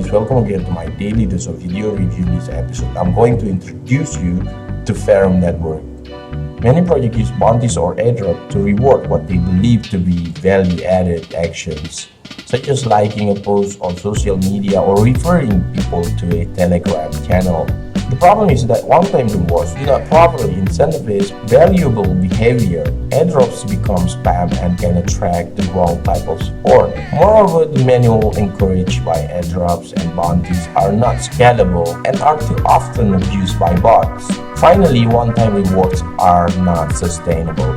guys, welcome again to my daily dose of video review. In this episode, I'm going to introduce you to Ferrum Network. Many projects use bounties or airdrop to reward what they believe to be value-added actions, such as liking a post on social media or referring people to a Telegram channel. The problem is that one-time rewards do not properly incentivize valuable behavior. Airdrops become spam and can attract the wrong type of support. Moreover, the manual encouraged by airdrops and bounties are not scalable and are too often abused by bots. Finally, one-time rewards are not sustainable,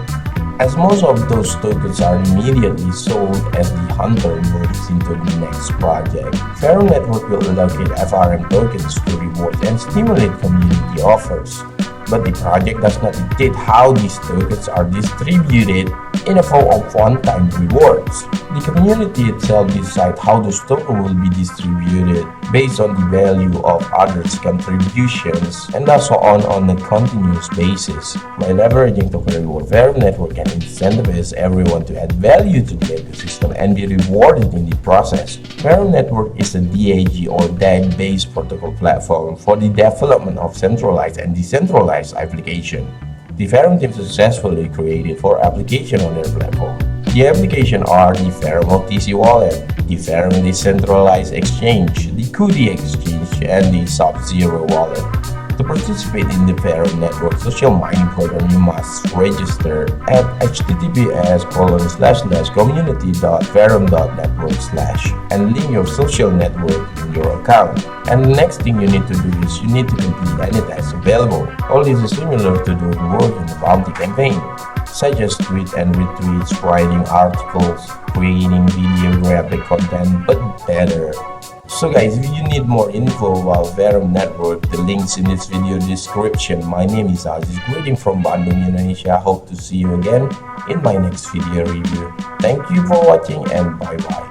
as most of those tokens are immediately sold as the hunter moves into the next project. Ferrum Network will allocate FRM tokens to rewards and stimulate community offers, but the project does not dictate how these tokens are distributed in a form of one-time rewards. The community itself decides how those tokens will be distributed based on the value of others' contributions, and thus on a continuous basis. By leveraging token reward, Ferrum Network can incentivize everyone to add value to the ecosystem and be rewarded in the process. Ferrum Network is a DAG or DAG-based protocol platform for the development of centralized and decentralized applications. The Ferrum team successfully created 4 applications on their platform. The applications are the Ferrum OTC Wallet, the Ferrum Decentralized Exchange, the Kudi Exchange, and the Sub-Zero Wallet. To participate in the Ferrum Network social mining program, you must register at https://community.ferrum.network/ and link your social network in your account. And the next thing you need to do is you need to complete any tasks available. All this is similar to doing work in the bounty campaign, such as tweet and retweets, writing articles, creating video graphic content, but better. So guys, if you need more info about Ferrum Network, the links in this video description. My name is Aziz, greeting from Bandung, Indonesia. Hope to see you again in my next video review. Thank you for watching and bye bye.